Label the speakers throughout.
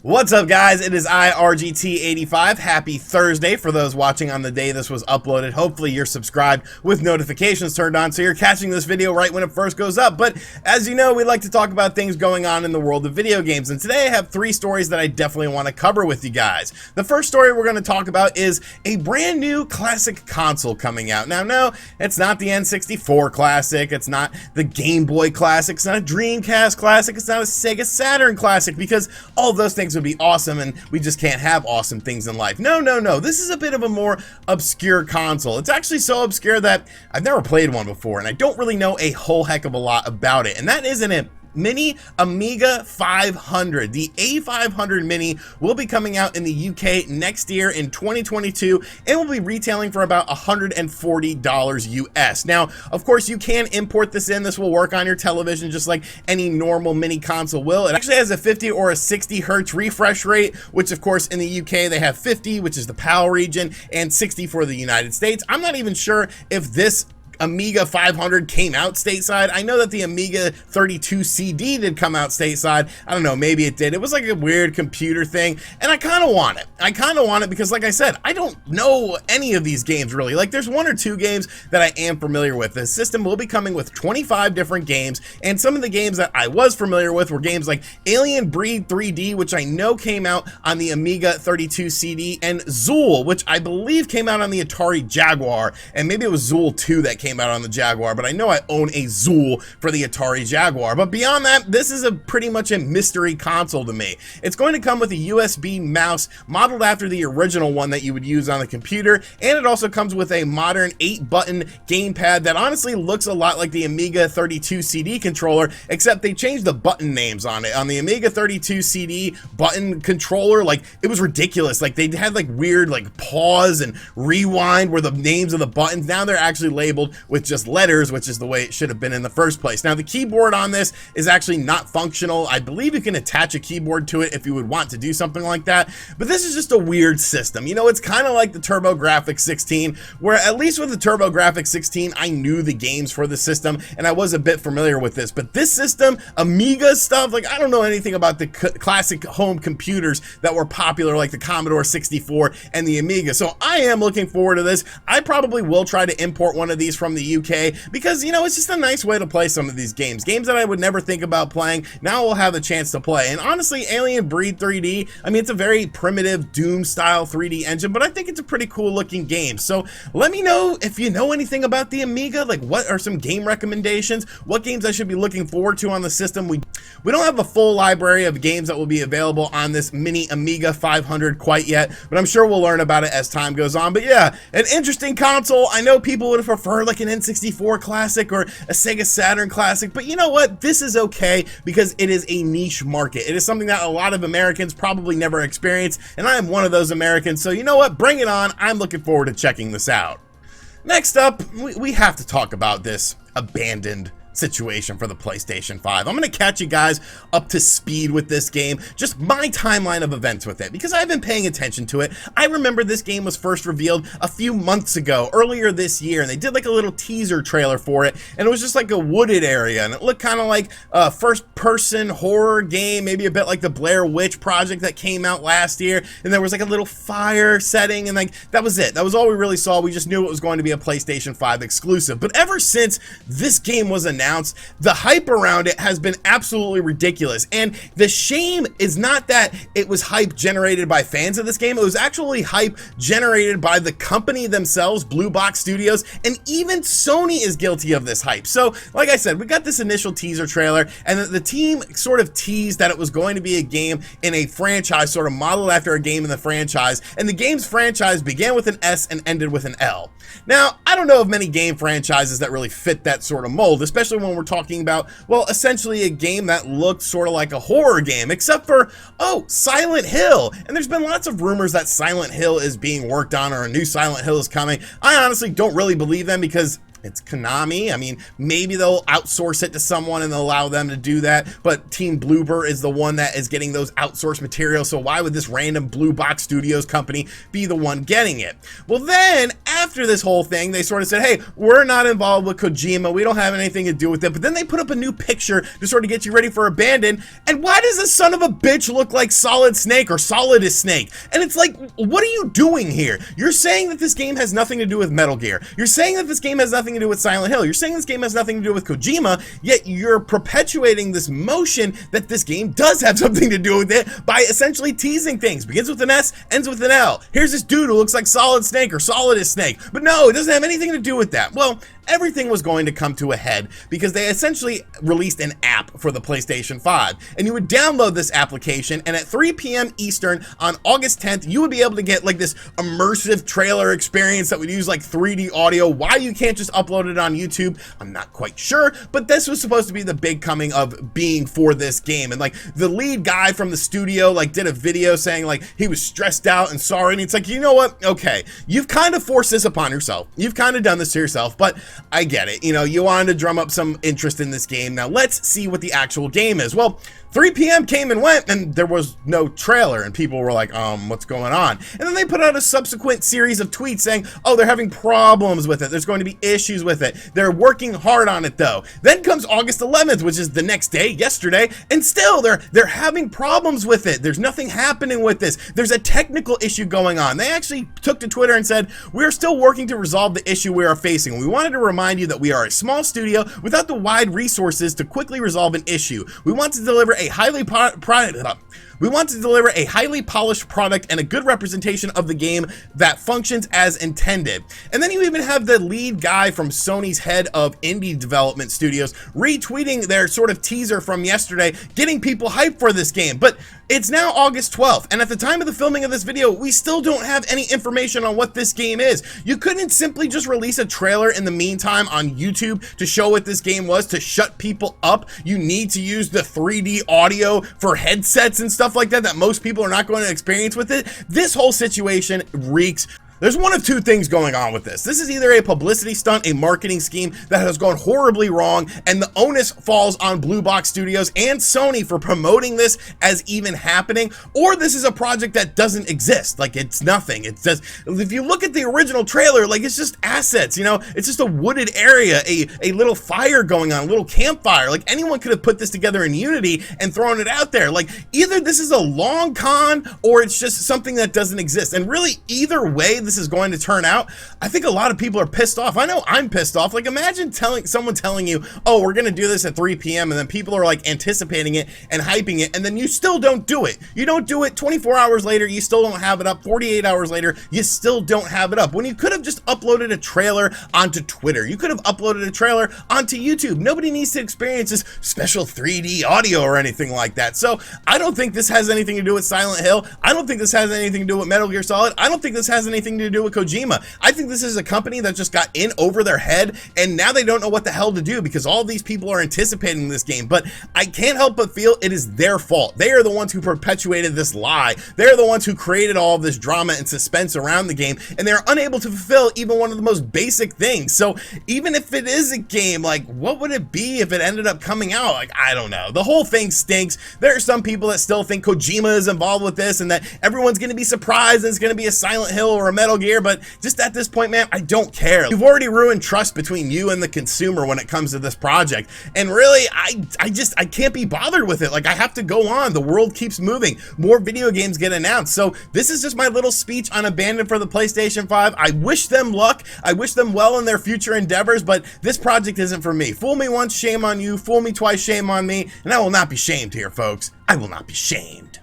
Speaker 1: What's up, guys? It is RGT85. Happy Thursday for those watching on the day this was uploaded. Hopefully you're subscribed with notifications turned on so you're catching this video right when it first goes up. But as you know, we like to talk about things going on in the world of video games, and today I have three stories that I definitely want to cover with you guys. The first story we're going to talk about is a brand new classic console coming out. Now, no, it's not the N64 classic, it's not the Game Boy classic, it's not a Dreamcast classic, it's not a Sega Saturn classic, because all of those things would be awesome and we just can't have awesome things in life. No, this is a bit of a more obscure console. It's actually so obscure that I've never played one before and I don't really know a whole heck of a lot about it, and that isn't it. Mini Amiga 500. The A500 Mini will be coming out in the UK next year in 2022 and will be retailing for about $140 US. Now, of course, you can import this in. This will work on your television just like any normal mini console will. It actually has a 50 or a 60 hertz refresh rate, which of course in the UK they have 50, which is the PAL region, and 60 for the United States. I'm not even sure if this Amiga 500 came out stateside. I know that the Amiga 32 CD did come out stateside. I don't know, maybe it did. It was like a weird computer thing, and I kind of want it. I kind of want it because, like I said, I don't know any of these games really. Like, there's one or two games that I am familiar with. The system will be coming with 25 different games, and some of the games that I was familiar with were games like Alien Breed 3D, which I know came out on the Amiga 32 CD, and Zool, which I believe came out on the Atari Jaguar, and maybe it was Zool 2 that came out on the Jaguar, but I know I own a Zool for the Atari Jaguar. But beyond that, this is pretty much a mystery console to me. It's going to come with a USB mouse modeled after the original one that you would use on the computer, and it also comes with a modern 8-button gamepad that honestly looks a lot like the Amiga 32 CD controller, except they changed the button names on it. On the Amiga 32 CD button controller, like, it was ridiculous. Like, they had like weird like pause and rewind where the names of the buttons, now they're actually labeled with just letters, which is the way it should have been in the first place. Now, the keyboard on this is actually not functional. I believe you can attach a keyboard to it if you would want to do something like that, but this is just a weird system. You know, it's kind of like the TurboGrafx 16, where at least with the TurboGrafx 16, I knew the games for the system and I was a bit familiar with this, but this system, Amiga stuff, like, I don't know anything about the classic home computers that were popular, like the Commodore 64 and the Amiga, so I am looking forward to this. I probably will try to import one of these from the UK because, you know, it's just a nice way to play some of these games that I would never think about playing. Now we'll have the chance to play. And honestly, Alien Breed 3D, I mean, it's a very primitive Doom style 3D engine, but I think it's a pretty cool looking game. So let me know if you know anything about the Amiga, like what are some game recommendations, what games I should be looking forward to on the system. We don't have a full library of games that will be available on this mini Amiga 500 quite yet, but I'm sure we'll learn about it as time goes on. But yeah, an interesting console. I know people would prefer like an N64 classic or a Sega Saturn classic, but you know what? This is okay because it is a niche market. It is something that a lot of Americans probably never experienced, and I am one of those Americans, so you know what? Bring it on. I'm looking forward to checking this out. Next up, we have to talk about this abandoned situation for the PlayStation 5. I'm going to catch you guys up to speed with this game, just my timeline of events with it, because I've been paying attention to it. I remember this game was first revealed a few months ago, earlier this year, and they did like a little teaser trailer for it, and it was just like a wooded area, and it looked kind of like a first-person horror game, maybe a bit like the Blair Witch Project that came out last year, and there was like a little fire setting, and like that was it. That was all we really saw. We just knew it was going to be a PlayStation 5 exclusive. But ever since this game was announced, the hype around it has been absolutely ridiculous, and the shame is not that it was hype generated by fans of this game. It was actually hype generated by the company themselves, Blue Box Studios, and even Sony is guilty of this hype. So like I said, we got this initial teaser trailer, and the team sort of teased that it was going to be a game in a franchise sort of modeled after a game in the franchise, and the game's franchise began with an S and ended with an L. Now, I don't know of many game franchises that really fit that sort of mold, especially when we're talking about, well, essentially a game that looked sort of like a horror game, except for, oh, Silent Hill. And there's been lots of rumors that Silent Hill is being worked on or a new Silent Hill is coming. I honestly don't really believe them because It's Konami. I mean, maybe they'll outsource it to someone and they'll allow them to do that, but Team Bloober is the one that is getting those outsourced materials, so why would this random Blue Box Studios company be the one getting it? Well, then, after this whole thing, they sort of said, hey, we're not involved with Kojima, we don't have anything to do with it, but then they put up a new picture to sort of get you ready for Abandon, and why does this son of a bitch look like Solid Snake, or Solid is Snake? And it's like, what are you doing here? You're saying that this game has nothing to do with Metal Gear, you're saying that this game has nothing to do with Silent Hill, you're saying this game has nothing to do with Kojima, yet you're perpetuating this motion that this game does have something to do with it by essentially teasing things. Begins with an S, ends with an L. Here's this dude who looks like Solid Snake or Solid is Snake, but no, it doesn't have anything to do with that. Well, everything was going to come to a head because they essentially released an app for the PlayStation 5, and you would download this application, and at 3 p.m. Eastern on August 10th, you would be able to get like this immersive trailer experience that would use like 3D audio. Why you can't just upload it on YouTube, I'm not quite sure, but this was supposed to be the big coming of being for this game. And like the lead guy from the studio like did a video saying like he was stressed out and sorry, and it's like, you know what, okay, you've kind of forced this upon yourself, you've kind of done this to yourself, but I get it, you know, you wanted to drum up some interest in this game. Now let's see what the actual game is. Well, 3 p.m. came and went and there was no trailer, and people were like, what's going on? And then they put out a subsequent series of tweets saying, oh, they're having problems with it, there's going to be issues with it, they're working hard on it though. Then comes August 11th, which is the next day, yesterday, and still they're having problems with it. There's nothing happening with this. There's a technical issue going on. They actually took to Twitter and said, we're still working to resolve the issue we are facing. We wanted to remind you that we are a small studio without the wide resources to quickly resolve an issue. We want to deliver a highly polished product and a good representation of the game that functions as intended. And then you even have the lead guy from Sony's head of indie development studios retweeting their sort of teaser from yesterday, getting people hyped for this game. But it's now August 12th, and at the time of the filming of this video, we still don't have any information on what this game is. You couldn't simply just release a trailer in the meantime on YouTube to show what this game was, to shut people up. You need to use the 3D audio for headsets and stuff like that most people are not going to experience with it. This whole situation reeks. There's one of two things going on with this. This is either a publicity stunt, a marketing scheme that has gone horribly wrong, and the onus falls on Blue Box Studios and Sony for promoting this as even happening, or this is a project that doesn't exist. Like, it's nothing. It's just, if you look at the original trailer, like, it's just assets, you know? It's just a wooded area, a little fire going on, a little campfire. Like, anyone could have put this together in Unity and thrown it out there. Like, either this is a long con, or it's just something that doesn't exist. And really, either way this is going to turn out, I think a lot of people are pissed off. I know I'm pissed off. Like, imagine someone telling you, oh, we're gonna do this at 3 p.m. and then people are like anticipating it and hyping it, and then you still don't do it. You don't do it 24 hours later, you still don't have it up. 48 hours later, you still don't have it up. When you could have just uploaded a trailer onto Twitter, you could have uploaded a trailer onto YouTube. Nobody needs to experience this special 3D audio or anything like that. So I don't think this has anything to do with Silent Hill. I don't think this has anything to do with Metal Gear Solid. I don't think this has anything to do with Kojima. I think this is a company that just got in over their head, and now they don't know what the hell to do because all these people are anticipating this game. But I can't help but feel it is their fault. They are the ones who perpetuated this lie. They're the ones who created all of this drama and suspense around the game, and they're unable to fulfill even one of the most basic things. So even if it is a game, like, what would it be if it ended up coming out? Like, I don't know. The whole thing stinks. There are some people that still think Kojima is involved with this and that everyone's going to be surprised and it's going to be a Silent Hill or a Metal Gear, but just at this point, man, I don't care. You've already ruined trust between you and the consumer when it comes to this project, and really, I can't be bothered with it. Like, I have to go on. The world keeps moving. More video games get announced. So this is just my little speech on Abandon for the PlayStation 5. I wish them luck. I wish them well in their future endeavors, but this project isn't for me. Fool me once, shame on you. Fool me twice, shame on me. And I will not be shamed here, folks. I will not be shamed.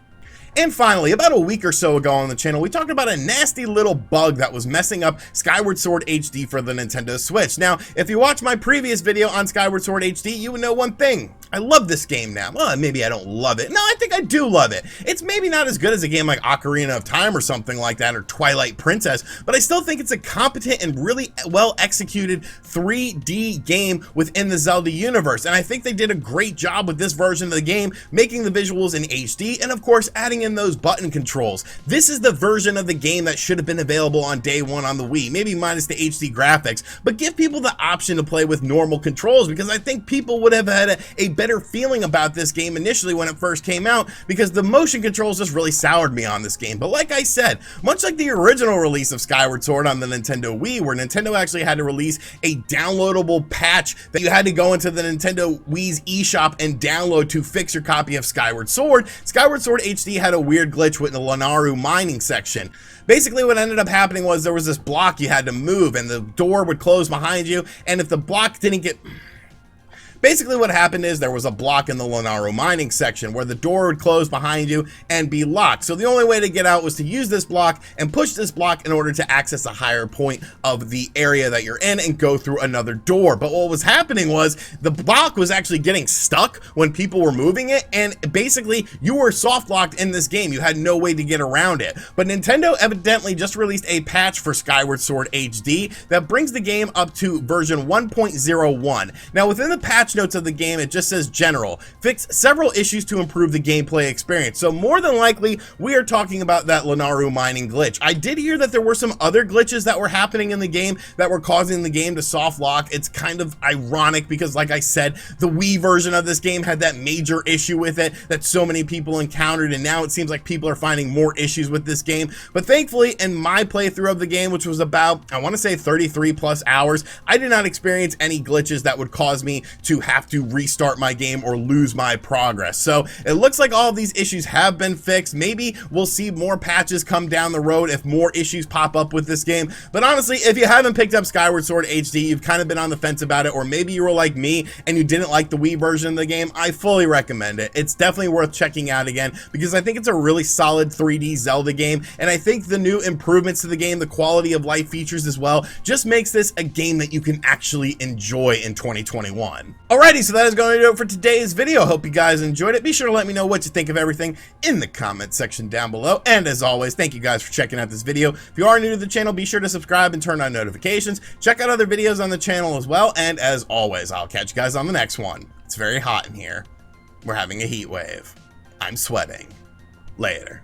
Speaker 1: And finally, about a week or so ago on the channel, we talked about a nasty little bug that was messing up Skyward Sword HD for the Nintendo Switch. Now, if you watched my previous video on Skyward Sword HD, you would know one thing. I love this game now. Well, maybe I don't love it. No, I think I do love it. It's maybe not as good as a game like Ocarina of Time or something like that, or Twilight Princess, but I still think it's a competent and really well executed 3D game within the Zelda universe. And I think they did a great job with this version of the game, making the visuals in HD, and of course, adding in in those button controls. This is the version of the game that should have been available on day one on the Wii, maybe minus the HD graphics, but give people the option to play with normal controls, because I think people would have had a better feeling about this game initially when it first came out, because the motion controls just really soured me on this game. But like I said, much like the original release of Skyward Sword on the Nintendo Wii, where Nintendo actually had to release a downloadable patch that you had to go into the Nintendo Wii's eShop and download to fix your copy of Skyward Sword, Skyward Sword HD had a weird glitch with the Lunaru mining section. Basically what ended up happening was there was this block you had to move and the door would close behind you, and if the block didn't get... Basically what happened is there was a block in the Lunaru mining section where the door would close behind you and be locked. So the only way to get out was to use this block and push this block in order to access a higher point of the area that you're in and go through another door. But what was happening was the block was actually getting stuck when people were moving it, and basically you were soft locked in this game. You had no way to get around it. But Nintendo evidently just released a patch for Skyward Sword HD that brings the game up to version 1.01. Now within the patch notes of the game, it just says general, fix several issues to improve the gameplay experience. So more than likely we are talking about that Lunaru mining glitch. I did hear that there were some other glitches that were happening in the game that were causing the game to soft lock. It's kind of ironic because, like I said, the Wii version of this game had that major issue with it that so many people encountered, and now it seems like people are finding more issues with this game. But thankfully, in my playthrough of the game, which was about, I want to say 33 plus hours, I did not experience any glitches that would cause me to have to restart my game or lose my progress. So it looks like all of these issues have been fixed. Maybe we'll see more patches come down the road if more issues pop up with this game. But honestly, if you haven't picked up Skyward Sword HD, you've kind of been on the fence about it, or maybe you were like me and you didn't like the Wii version of the game, I fully recommend it. It's definitely worth checking out again because I think it's a really solid 3D Zelda game, and I think the new improvements to the game, the quality of life features as well, just makes this a game that you can actually enjoy in 2021. Alrighty, so that is going to do it for today's video. Hope you guys enjoyed it. Be sure to let me know what you think of everything in the comment section down below. And as always, thank you guys for checking out this video. If you are new to the channel, be sure to subscribe and turn on notifications. Check out other videos on the channel as well. And as always, I'll catch you guys on the next one. It's very hot in here. We're having a heat wave. I'm sweating. Later.